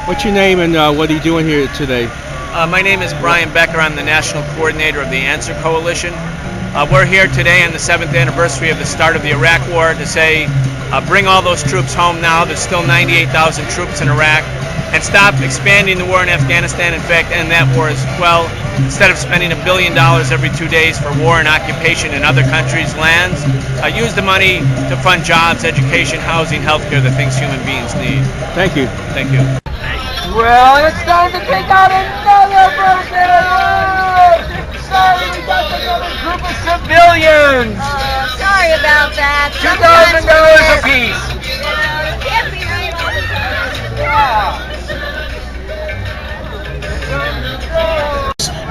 What's your name and what are you doing here today? My name is Brian Becker. I'm the National Coordinator of the A.N.S.W.E.R Coalition. We're here today on the 7th anniversary of the start of the Iraq War to say bring all those troops home now. There's still 98,000 troops in Iraq. And stop expanding the war in Afghanistan. In fact, end that war as well. Instead of spending $1 billion every 2 days for war and occupation in other countries' lands, use the money to fund jobs, education, housing, healthcare, the things human beings need. Thank you. Thank you. Well, it's time to take out another birthday! Sorry, we got another group of civilians! Sorry about that. $2,000 apiece!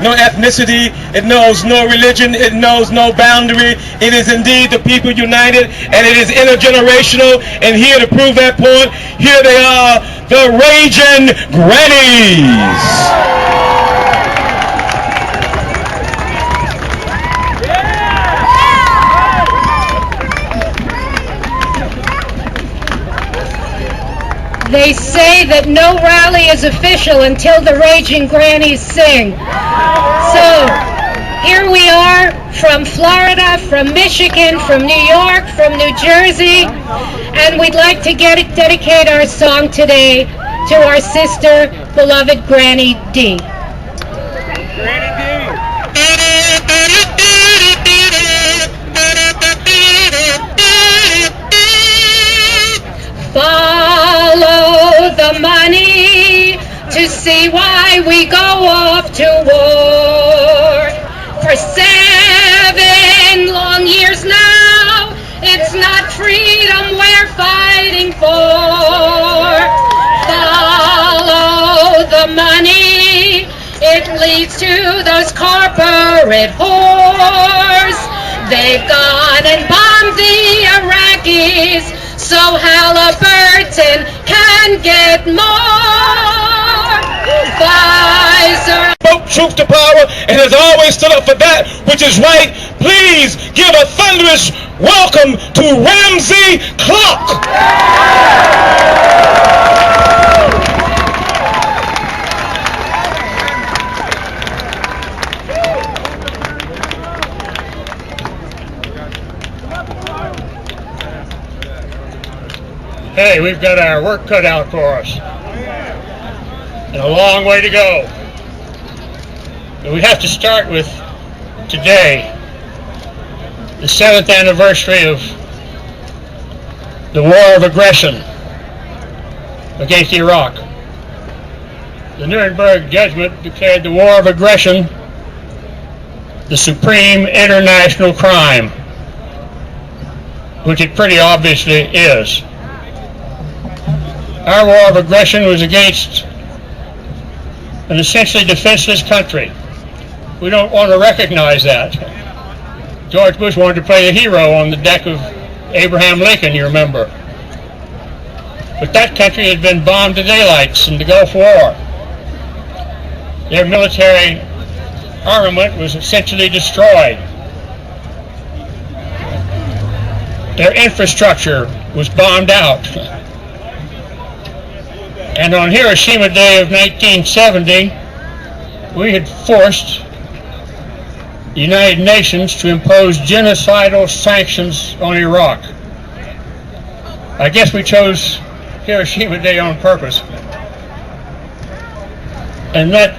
No ethnicity, it knows no religion, it knows no boundary. It is indeed the people united, and it is intergenerational. And here to prove that point, here they are, the Raging Grannies. They say that no rally is official until the Raging Grannies sing. So, here we are from Florida, from Michigan, from New York, from New Jersey, and we'd like to dedicate our song today to our sister, beloved Granny D. Granny D! Follow the money to see why we go off to war. For 7 long years now, it's not freedom we're fighting for. Follow the money, it leads to those corporate whores. They've gone and bombed the Iraqis, so Halliburton can get more. Pfizer Spoke truth to power and has always stood up for that which is right. Please give a thunderous welcome to Ramsey Clark. Hey, we've got our work cut out for us. And a long way to go. But we have to start with today, the 7th anniversary of the war of aggression against Iraq. The Nuremberg judgment declared the war of aggression the supreme international crime, which it pretty obviously is. Our war of aggression was against an essentially defenseless country. We don't want to recognize that. George Bush wanted to play the hero on the deck of Abraham Lincoln, you remember. But that country had been bombed to daylights in the Gulf War. Their military armament was essentially destroyed. Their infrastructure was bombed out. And on Hiroshima Day of 1970, we had forced the United Nations to impose genocidal sanctions on Iraq. I guess we chose Hiroshima Day on purpose. And that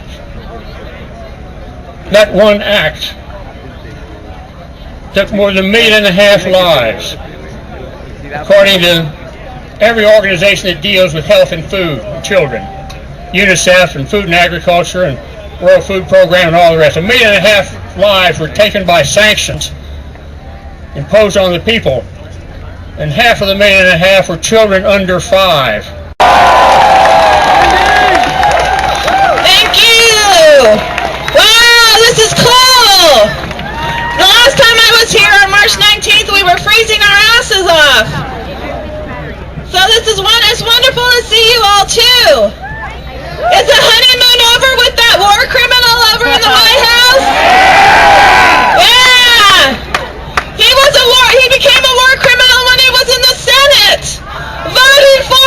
one act took more than 1.5 million lives, according to every organization that deals with health and food and children, UNICEF and Food and Agriculture and World Food Program and all the rest. 1.5 million lives were taken by sanctions imposed on the people, and 1.5 million were children under 5. Thank you! Wow, this is cool! The last time I was here on March 19th, we were freezing our asses off. So it's wonderful to see you all too. Is the honeymoon over with that war criminal over in the White House? Yeah! He became a war criminal when he was in the Senate, voting for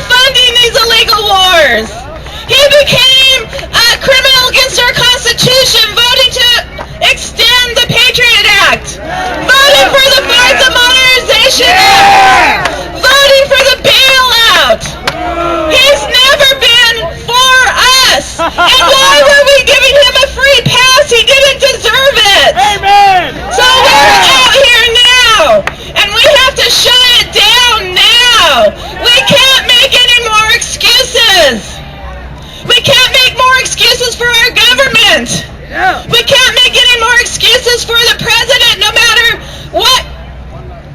funding these illegal wars. president. We can't make any more excuses for the president, no matter what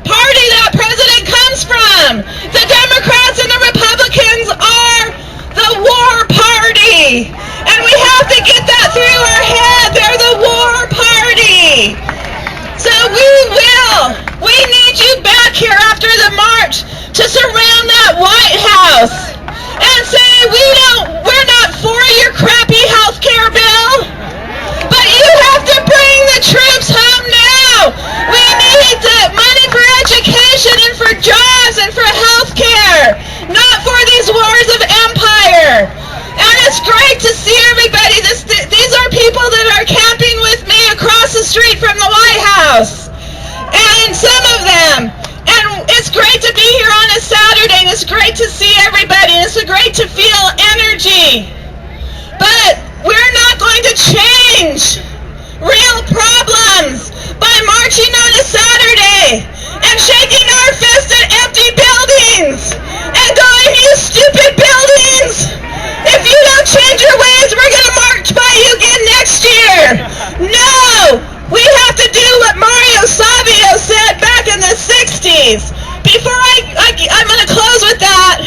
party that president comes from. The Democrats and the Republicans are the war party. And we have to get that through our head. They're the war party. So we need you back here after the march to surround that White House and say we're not for your crappy health care bill, but you have to bring the troops home now. We need the money for education and for jobs and for health care, not for these wars of empire. And it's great to see everybody. These are people that are camping with me across the street from the White House. And some of them. And it's great to be here on a Saturday. And it's great to see everybody. And it's great to feel energy. But we're not going to change real problems by marching on a Saturday and shaking our fist at empty buildings and going, you stupid buildings! If you don't change your ways, we're going to march by you again next year. No! We have to do what Mario Savio said back in the 60s. Before I'm going to close with that.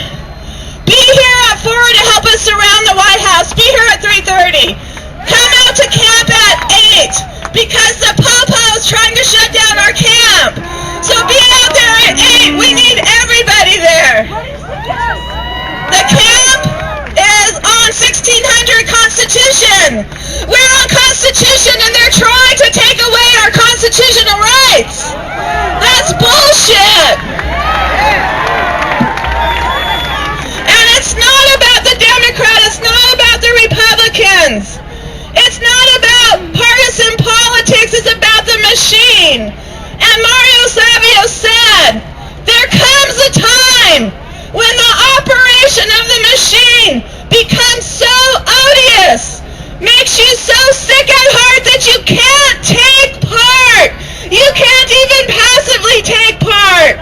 Be here at 4 to help us surround the White House. Be here at 3:30. Come out to camp at 8 because the Popo is trying to shut down our camp. So be out there at 8. We need everybody there. The camp is on 1600 Constitution. We're on Constitution and they're trying to take away our constitutional rights. That's bullshit. And it's not about the Democrats, it's not about the Republicans. It's not about partisan politics, it's about the machine. And Mario Savio said, there comes a time when the operation of the machine becomes so odious, makes you so sick at heart that you can't take part. You can't even passively take part.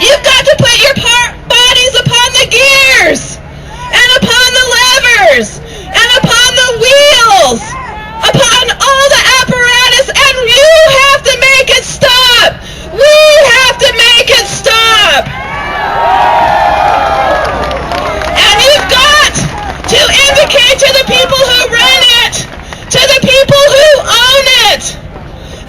You've got to put your bodies upon the gears, and upon the levers, and upon the wheels, upon all the apparatus, and you have to make it stop. We have to make it stop. And you've got to indicate to the people who run it, to the people who own it,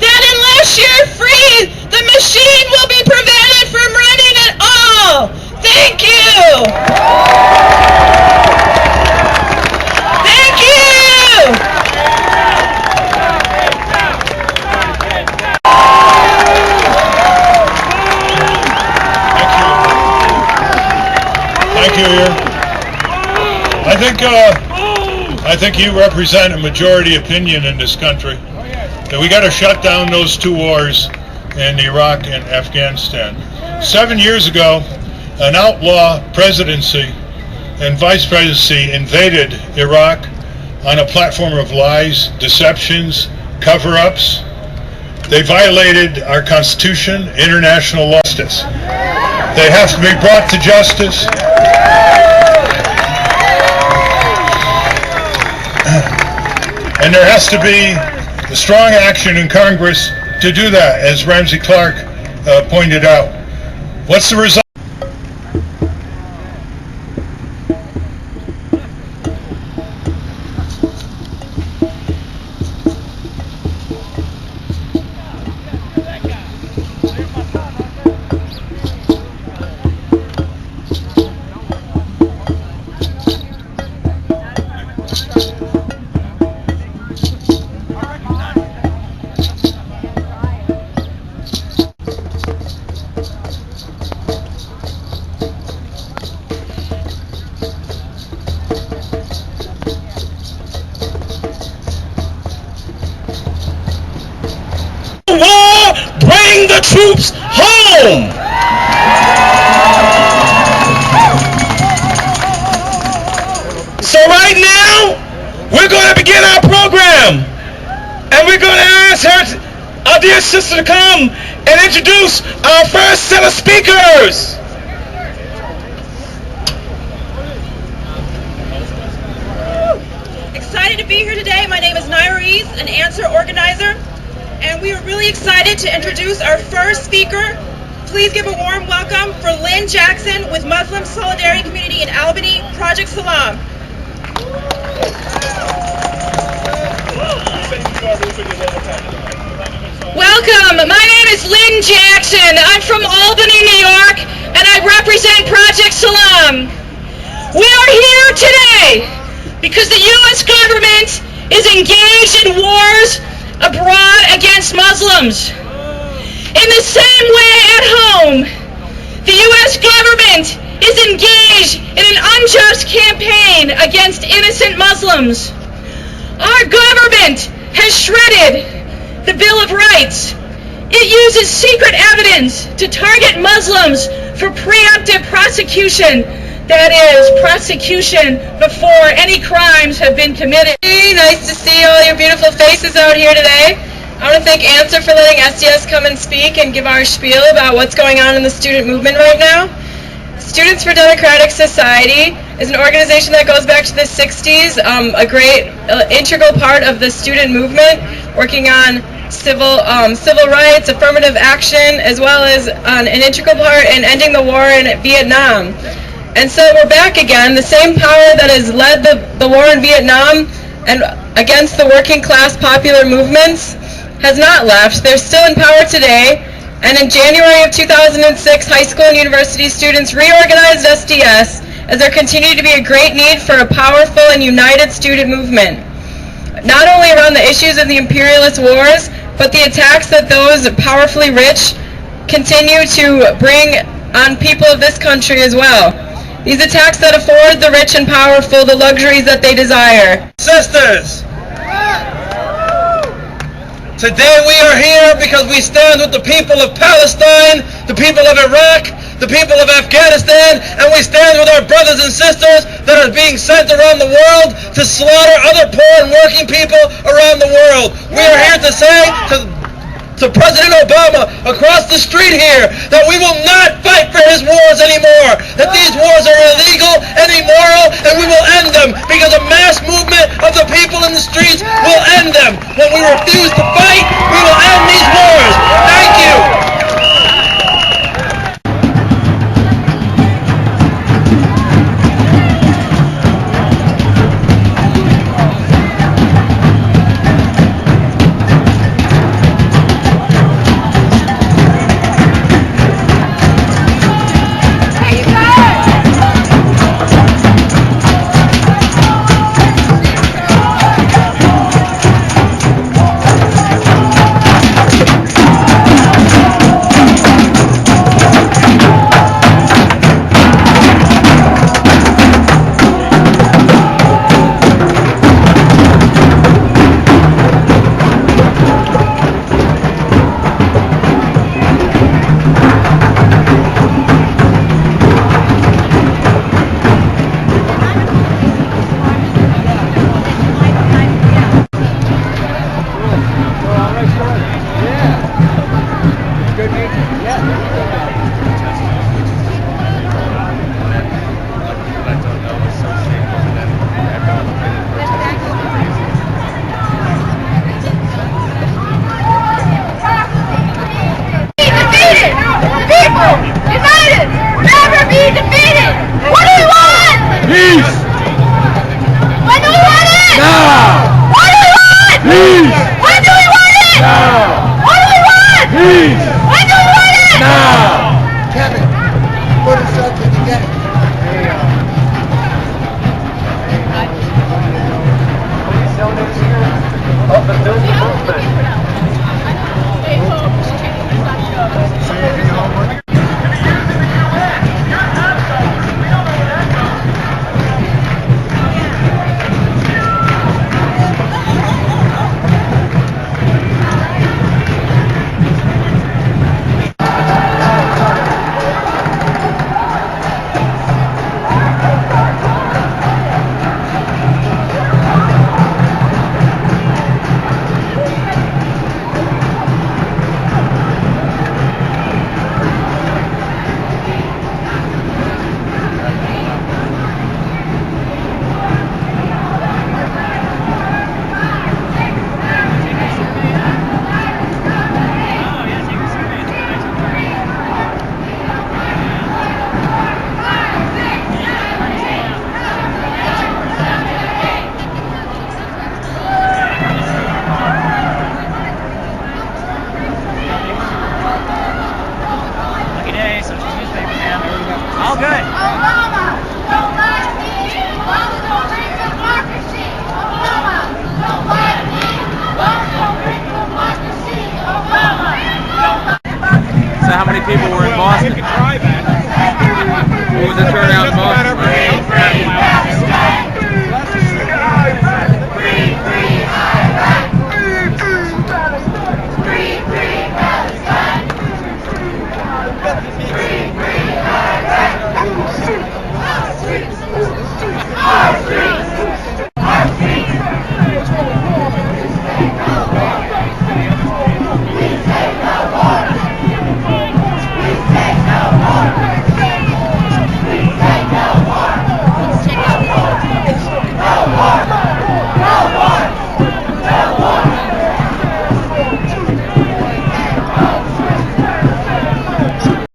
that unless you're free, the machine will be prevented from running at all. Thank you. Thank you. Thank you, Ear. I think you represent a majority opinion in this country that we got to shut down those two wars in Iraq and Afghanistan. 7 years ago, an outlaw presidency and vice presidency invaded Iraq on a platform of lies, deceptions, cover-ups. They violated our Constitution, international law. They have to be brought to justice. And there has to be a strong action in Congress to do that, as Ramsey Clark pointed out. What's the result? Bring the troops home! So right now, we're going to begin our program. And we're going to ask our dear sister to come and introduce our first set of speakers. Excited to be here today. My name is Nader, an A.N.S.W.E.R organizer, and we are really excited to introduce our first speaker. Please give a warm welcome for Lynn Jackson with Muslim Solidarity Community in Albany, Project Salam. Welcome. My name is Lynn Jackson. I'm from Albany, New York, and I represent Project Salam. We are here today because the U.S. government is engaged in wars abroad against Muslims. In the same way at home, the U.S. government is engaged in an unjust campaign against innocent Muslims. Our government has shredded the Bill of Rights. It uses secret evidence to target Muslims for preemptive prosecution. That is, prosecution before any crimes have been committed. Nice to see all your beautiful faces out here today. I want to thank A.N.S.W.E.R for letting SDS come and speak and give our spiel about what's going on in the student movement right now. Students for Democratic Society is an organization that goes back to the 60s, a great integral part of the student movement, working on civil rights, affirmative action, as well as an integral part in ending the war in Vietnam. And so we're back again. The same power that has led the war in Vietnam and against the working class popular movements has not left. They're still in power today. And in January of 2006, high school and university students reorganized SDS as there continued to be a great need for a powerful and united student movement. Not only around the issues of the imperialist wars, but the attacks that those powerfully rich continue to bring on people of this country as well. These attacks that afford the rich and powerful the luxuries that they desire. Sisters, today we are here because we stand with the people of Palestine, the people of Iraq, the people of Afghanistan, and we stand with our brothers and sisters that are being sent around the world to slaughter other poor and working people around the world. We are here to say to President Obama across the street here that we will not fight for his wars anymore, that these wars are illegal and immoral, and we will end them because a mass movement of the people in the streets will end them. When we refuse to fight, we will end these wars. Thank you. was the turnout in Boston?